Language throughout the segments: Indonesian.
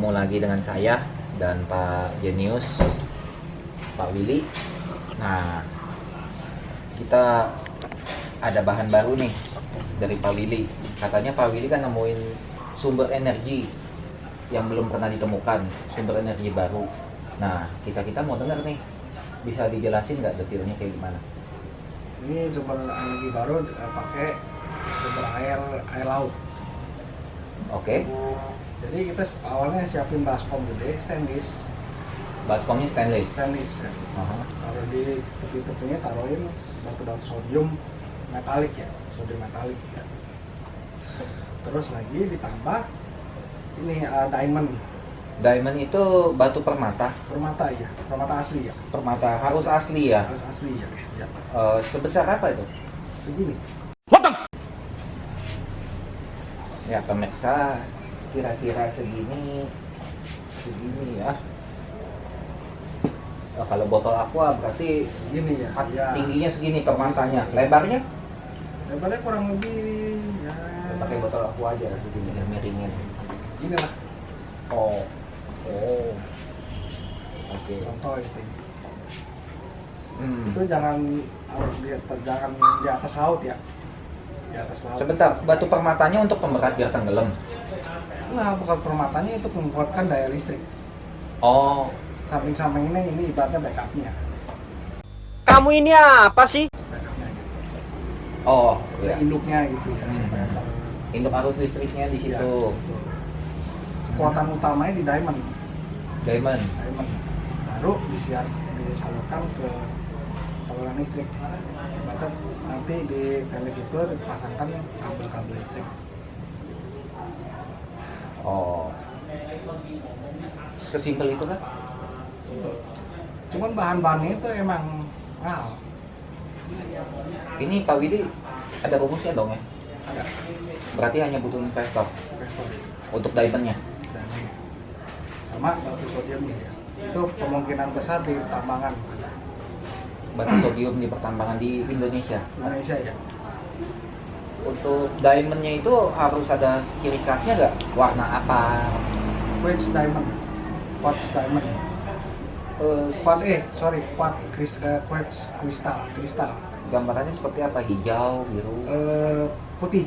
ketemu lagi dengan saya dan Pak Jenius, Pak Willy. Nah, kita ada bahan baru nih dari Pak Willy. Katanya Pak Willy kan nemuin sumber energi yang belum pernah ditemukan, sumber energi baru. Nah, kita mau dengar nih, bisa dijelasin nggak detailnya kayak gimana? Ini sumber energi baru pakai sumber air laut. Oke. Jadi kita awalnya siapin baskom gede stainless. Baskomnya stainless. Stainless ya. Taruh di tepi-tepinya, taruhin batu-batu sodium metalik ya, sodium metalik ya. Terus lagi ditambah ini diamond. Diamond itu batu permata. Permata ya, permata asli ya. Permata harus asli ya. Harus asli ya. Ya. Sebesar apa itu? Segini. Ya, pemirsa, kira-kira segini ya. Kalau botol aqua berarti Segini ya. Ya. tingginya segini permatanya. Lebarnya? Lebarnya kurang lebih ya. Pakai botol aqua aja segini miringin. Inilah Oh. Oke. contoh itu. Hmm. Itu jangan di atas laut ya. Di atas laut. Sebentar, batu permatanya untuk pemberat biar tenggelam. Nah, bukan permatanya, itu membuatkan daya listrik. Oh, Samping-samping ini ibaratnya backupnya. Kamu ini apa sih? Backupnya gitu. oh, Ya, ya. induknya gitu ya. Induk arus listriknya di situ. Ya. Kekuatan utamanya di diamond. Diamond. Baru disalurkan ke saluran listrik. Ibaratnya nanti di stainless itu dipasangkan kabel-kabel listrik. Oh. Sesimpel itu kan? Cuman bahan-bahannya itu emang mahal. Ini Pak Willy ada rumusnya dong ya? Ada Berarti hanya butuh investor investor untuk diamondnya. dan sama batu sodiumnya ya. Itu kemungkinan besar di tambangan Batu sodium di pertambangan di Indonesia. Indonesia ya. Untuk diamondnya itu harus ada ciri khasnya nggak? Warna apa? Quartz diamond. Quartz kristal. Gambarannya seperti apa? Hijau, biru, Putih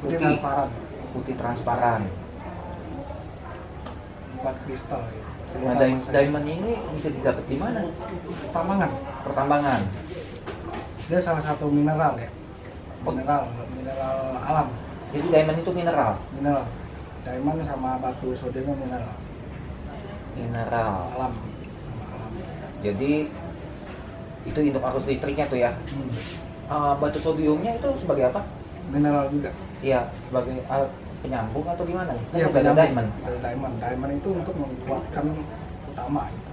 transparan. putih transparan. Quartz kristal ya. Nah, diamondnya ini bisa didapat di mana? Tambangan. Pertambangan. Dia salah satu mineral ya. Mineral alam. Jadi diamond itu mineral. Diamond sama batu sodiumnya mineral alam. Jadi itu induk arus listriknya tuh ya. Batu sodiumnya itu sebagai apa? Mineral juga. Iya, sebagai alat penyambung atau gimana nih? Iya, Kan ada diamond. Diamond itu untuk menguatkan utama gitu.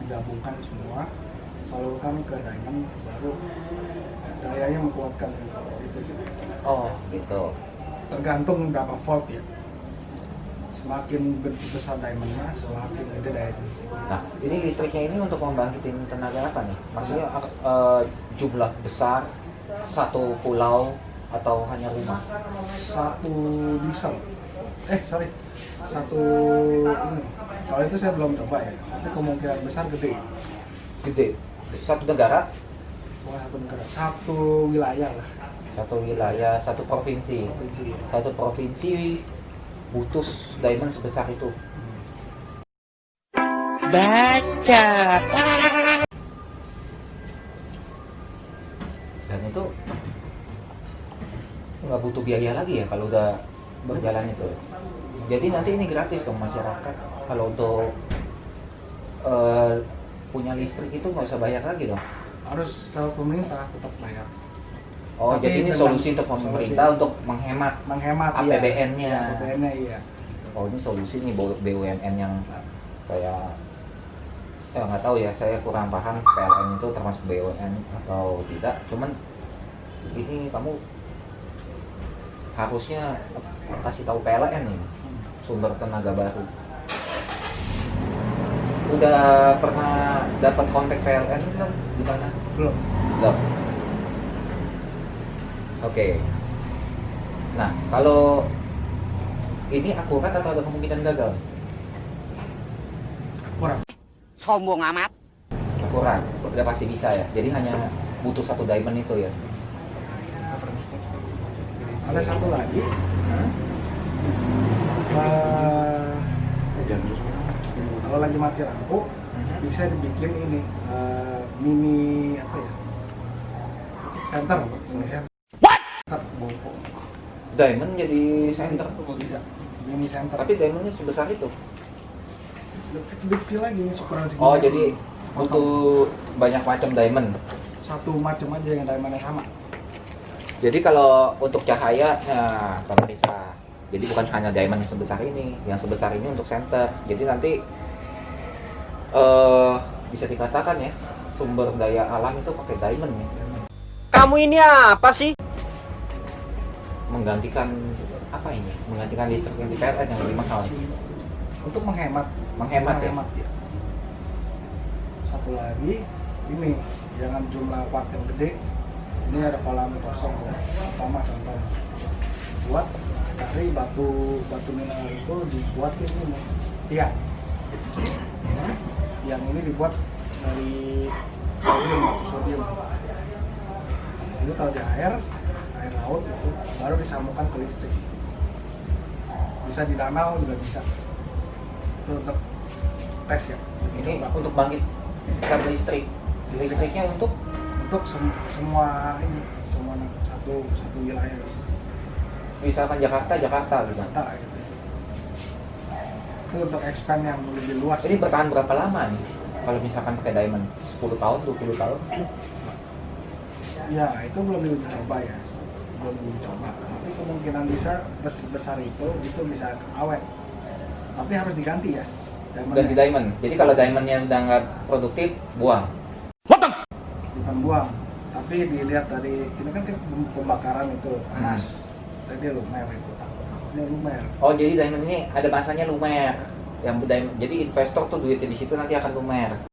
Digabungkan semua, salurkan ke diamond, baru dayanya menguatkan listrik. Oh, gitu. Tergantung berapa volt ya. Semakin besar diamondnya, semakin gede daya listrik. Nah, ini listriknya ini untuk membangkitin tenaga apa nih? Maksudnya jumlah besar, satu pulau atau hanya rumah? Satu diesel. Satu ini. Kalau itu saya belum coba ya, tapi kemungkinan besar gede. Gede. Satu negara? Bukan satu negara, satu wilayah lah. Satu wilayah, satu provinsi. Satu provinsi butuh diamond sebesar itu. Baca. Dan itu nggak butuh biaya lagi ya kalau udah berjalan itu. Jadi nanti ini gratis dong masyarakat. Kalau untuk punya listrik itu nggak usah bayar lagi dong. Harus tahu pemerintah tetap bayar. Oh, Tapi jadi ini dengan solusi untuk pemerintah untuk menghemat APBN-nya. Iya, APBN-nya iya. Oh, ini solusi nih BUMN yang kayak nggak tahu ya, saya kurang paham PLN itu termasuk BUMN atau tidak. Cuman ini kamu harusnya kasih tahu PLN nih, sumber tenaga baru. Udah pernah dapat kontak PLN belum? Gimana? Belum. Oke. Nah, kalau ini akurat atau ada kemungkinan gagal? Sombong amat. Kurang, udah pasti bisa ya. Jadi hanya butuh satu diamond itu ya. Ada satu lagi. Hmm? Kalau lagi mati lampu bisa dibikin ini mini apa ya, center. What? Diamond jadi center Bisa mini center. tapi diamondnya sebesar itu. Lebih kecil lagi ukuran segini. Oh, jadi butuh banyak macam diamond. Satu macam aja yang diamondnya sama. Jadi kalau untuk cahaya, nah pemirsa, jadi bukan hanya diamond yang sebesar ini untuk center. Jadi nanti bisa dikatakan ya, sumber daya alam itu pakai diamond ya. Kamu ini apa sih? Menggantikan apa ini? Menggantikan listrik yang di PLN yang lebih mahal. Untuk menghemat Menghemat ya. ya. Satu lagi ini, jangan jumlah watt yang gede. Ini ada kolam kosong pertama contoh, buat dari batu mineral itu dibuatin ini tiang. Ya, yang ini dibuat dari batu sodium. Itu kalau di air laut itu baru disambungkan ke listrik. Bisa di danau juga bisa. Itu untuk tes ya. Ini untuk bangkit listrik. Listriknya untuk semua ini, semua satu wilayah misalkan Jakarta gitu. Jakarta gitu. Itu untuk expand yang lebih luas. Ini bertahan berapa lama nih? Kalau misalkan pakai diamond, 10 tahun, 20 tahun? Ya, itu belum diuji coba ya. Belum diuji coba. Tapi kemungkinan besar itu bisa awet. Tapi harus diganti ya. Ganti diamond. Jadi kalau diamondnya udah nggak produktif, buang. Bukan buang, tapi dilihat dari ini kan pembakaran itu panas. Tadi lumer itu, takutnya lumer. Oh, jadi diamond ini ada masanya lumer. Jadi investor tuh duitnya di situ nanti akan lumer.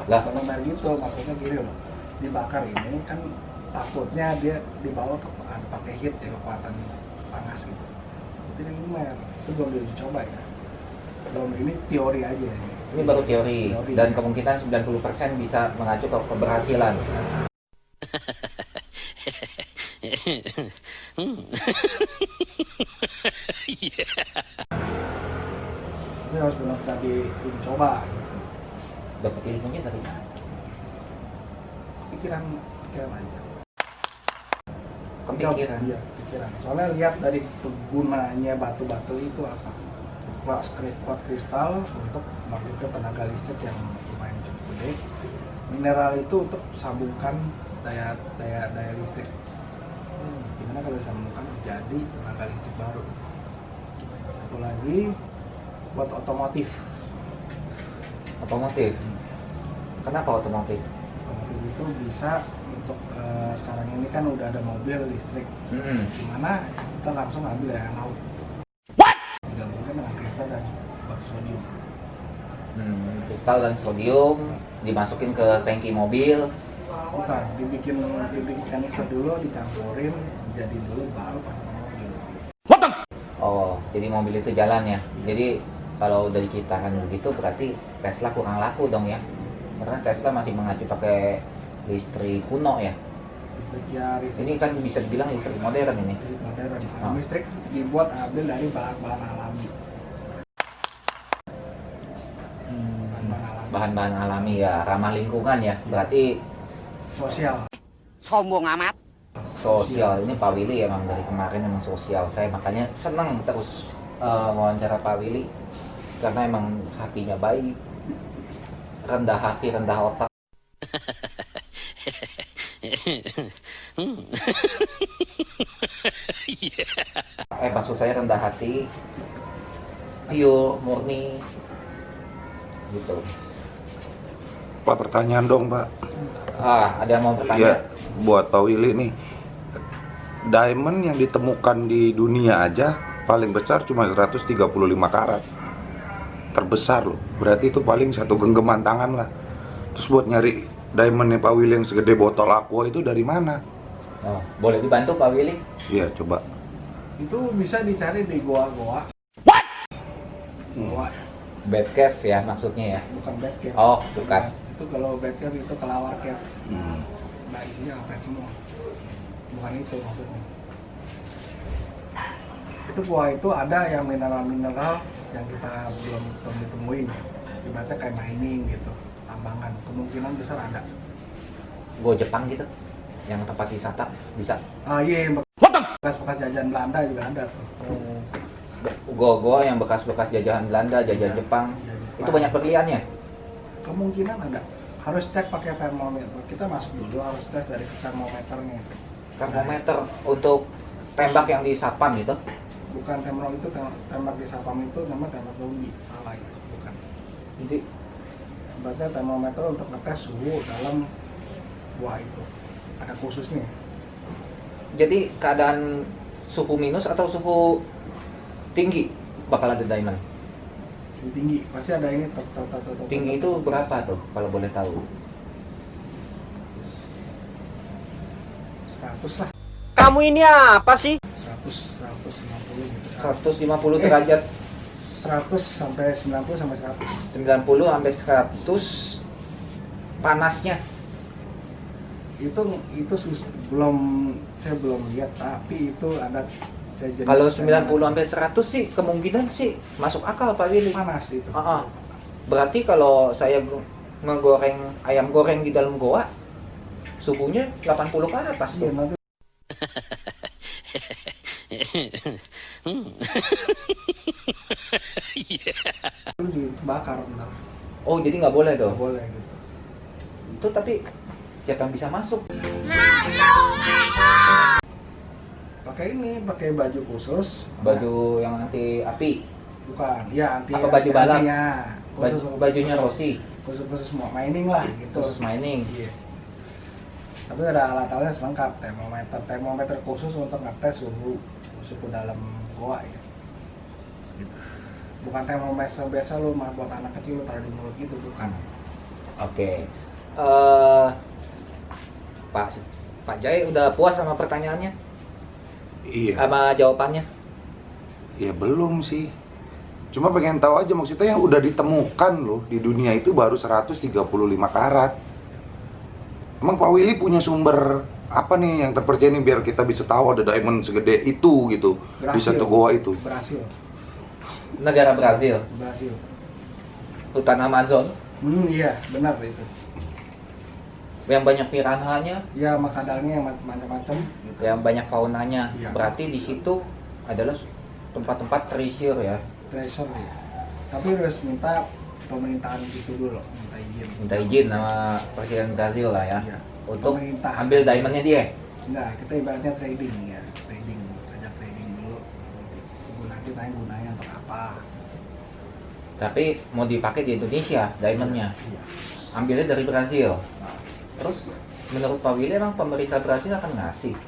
Lah, lumer gitu, maksudnya gini loh. Dibakar ini kan takutnya dia dibawa ke pakai heat ya, kekuatan panas gitu. Itu lumer. Itu belum dicoba ya. Belum, ini teori aja ini. Ini baru teori. Dan kemungkinan 90% bisa mengacu ke keberhasilan. Ini harus benar-benar dicoba gitu. Dapat ilmunya dari mana? Pikiran aja. Kepikiran. Iya, pikiran. Soalnya lihat dari gunanya batu-batu itu apa? Kuartz kristal untuk membangkitkan tenaga listrik yang lumayan cukup gede. Mineral itu untuk sambungkan daya listrik. Gimana kalau disambungkan jadi tenaga listrik baru? Satu lagi buat otomotif. Otomotif. Kenapa otomotif? Otomotif itu bisa untuk sekarang ini kan udah ada mobil listrik. Dimana kita langsung ambil dari laut. Digabungkan dengan kristal dan batu sodium. Kristal dan sodium dimasukin ke tangki mobil. Bukan, dibikin kanister dulu, dicampurin, jadi dulu baru pasang mobil. Oh, jadi mobil itu jalan ya. Jadi kalau udah diciptakan begitu berarti Tesla kurang laku dong ya. Karena Tesla masih mengacu pakai listrik kuno ya. Ini kan bisa dibilang listrik modern ini. Listrik modern. Listrik dibuat ambil dari bahan-bahan alami. Bahan-bahan alami ya, ramah lingkungan ya. Berarti Sosial. Sombong amat. Sosial. Ini Pak Willy emang dari kemarin emang sosial. Saya makanya senang terus wawancara Pak Willy karena emang hatinya baik, rendah hati, rendah otak. Maksud saya rendah hati, pure, murni, gitu. Pak, pertanyaan dong, Pak. Ada yang mau bertanya? Ya, buat Pak Willy nih. Diamond yang ditemukan di dunia aja paling besar cuma 135 karat. Terbesar loh. Berarti itu paling satu genggaman tangan lah. Terus buat nyari diamondnya Pak Willy yang segede botol aqua itu dari mana? Oh, boleh dibantu Pak Willy? Iya, coba. Itu bisa dicari di goa-goa. Goa ya, Bad cave ya maksudnya ya? bukan bad cave. Oh, bukan. Itu kalau bad cave itu kelawar cave. Hmm. Nah isinya apa semua? Bukan itu maksudnya. Itu gua itu ada yang mineral-mineral yang kita belum ditemuin. Ibaratnya kayak mining gitu, tambangan. Kemungkinan besar ada. Gua Jepang gitu, yang tempat wisata bisa. Ah iya, bekas-bekas jajan Belanda juga ada tuh. Gua yang bekas-bekas jajahan Belanda, jajahan Ya, Jepang. ya, Itu banyak berliannya. Kemungkinan ada. Harus cek pakai termometer. Kita masuk dulu harus tes dari termometernya. Termometer untuk tembak yang di Sapam itu. Bukan itu tembak di sapam itu namanya tembak zombie. Salah itu, bukan. Jadi Berarti termometer untuk ngetes suhu dalam buah itu. Ada khususnya. jadi keadaan suhu minus atau suhu tinggi bakal ada diamond. Suhu tinggi pasti ada ini Tinggi itu berapa tuh kalau boleh tahu? 100 lah. Kamu ini apa sih? 150 gitu. 150 derajat, 100 sampai 90 sampai 100. 90 sampai 100 panasnya. Itu saya belum lihat, tapi itu ada jenis Kalau 90 sampai 100 sih kemungkinan sih masuk akal Pak Willy. panas itu. Berarti kalau saya ngegoreng ayam goreng di dalam goa, suhunya 80 ke atas Iya, tuh. nanti itu dibakar bentar. Oh jadi nggak boleh tuh. Nggak boleh gitu. Itu tapi siapa yang bisa masuk? Pakai baju khusus. Baju yang anti api, Bukan, ya anti. apa baju balap? antinya. Khusus, Bajunya Rossi, khusus mau mining lah gitu. khusus mining. Iya. Tapi ada alat-alatnya lengkap, termometer khusus untuk ngetes suhu dalam goa ya. Gitu. Bukan termometer biasa lu mah buat anak kecil lu taruh di mulut gitu, bukan. Oke. Pak Jai udah puas sama pertanyaannya? Iya. Sama jawabannya? Ya belum sih. Cuma pengen tahu aja maksudnya yang udah ditemukan loh di dunia itu baru 135 karat. Emang Pak Willy punya sumber apa nih yang terpercaya nih biar kita bisa tahu ada diamond segede itu gitu di satu goa itu? Berhasil. Negara Brazil, hutan Amazon, Iya, benar itu. yang banyak piranhanya, Ya makadalnya yang macam-macam gitu. yang banyak faunanya. Iya. Berarti di situ adalah tempat-tempat treasure ya. Treasure ya. Tapi harus minta pemerintahan situ dulu, minta izin. Minta izin sama presiden Brazil lah ya, Iya. untuk Pemerintah. ambil diamondnya dia. Enggak, kita ibaratnya trading ya, ajak trading dulu. Nanti tanya gunanya untuk apa. Tapi mau dipakai di Indonesia diamondnya, Iya. ambilnya dari Brazil. Nah, Terus menurut Pak Willy emang pemerintah Brazil akan ngasih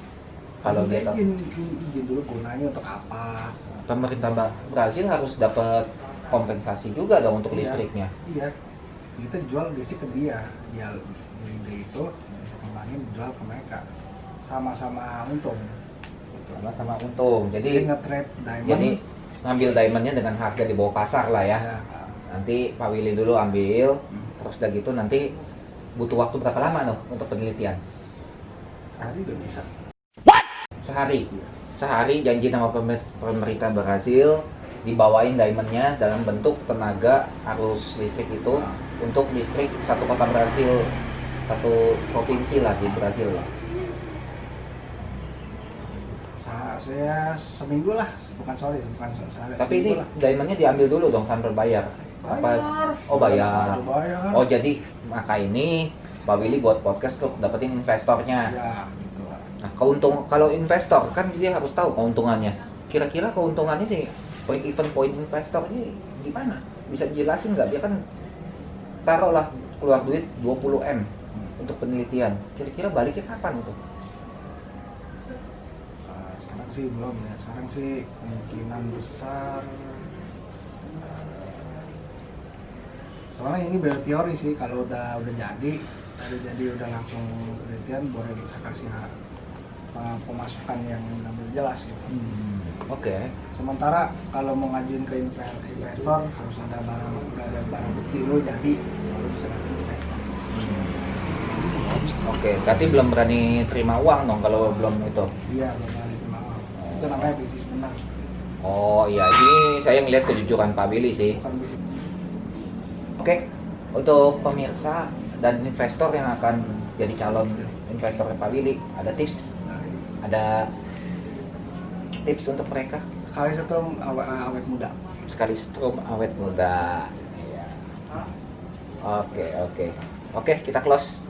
kalau dia tahu? izin dulu gunanya untuk apa. Pemerintah Brazil harus dapat kompensasi juga dong untuk Iya. listriknya. Iya. Kita jual listrik ke dia beli itu bisa kembangin jual ke mereka. Sama-sama untung. Gitu. Sama-sama untung. Jadi Jadi nge-trade diamond. jadi ngambil diamondnya dengan harga di bawah pasar lah ya. Ya, Nanti Pak Willy dulu ambil, terus udah gitu nanti butuh waktu berapa lama tuh untuk penelitian? sehari udah bisa. Sehari. Sehari janji sama pemerintah Brazil dibawain diamondnya dalam bentuk tenaga arus listrik itu untuk listrik satu kota Brazil, satu provinsi lah di Brazil lah. Saya seminggu lah, bukan sehari. Tapi ini seminggu lah. diamondnya diambil dulu dong sambil bayar. Bayar. Oh bayar. Ada bayar. Oh jadi maka ini Pak Willy buat podcast tuh dapetin investornya. Ya, gitu lah. Nah kalau investor kan dia harus tahu keuntungannya. Kira-kira keuntungannya nih point investor ini gimana? Bisa dijelasin nggak? Dia kan taruhlah keluar duit 20 M untuk penelitian. Kira-kira baliknya kapan itu? Sekarang sih belum ya. Sekarang sih kemungkinan besar. Soalnya ini baru teori sih. Kalau udah jadi udah langsung penelitian boleh bisa kasih pemasukan yang benar-benar jelas gitu. Oke. Sementara kalau mau ngajuin ke investor harus ada barang bukti lo jadi baru bisa dapet investor. Oke, berarti belum berani terima uang dong kalau belum itu. Iya, belum ada terima uang. Itu namanya bisnis benar, Oh iya, ini saya ngeliat kejujuran Pak Willy sih. bukan bisnis. Oke, untuk pemirsa dan investor yang akan jadi calon investor Pak Willy, ada tips untuk mereka. Sekali setrum awet muda. Sekali setrum awet muda. Iya. Oke, kita close.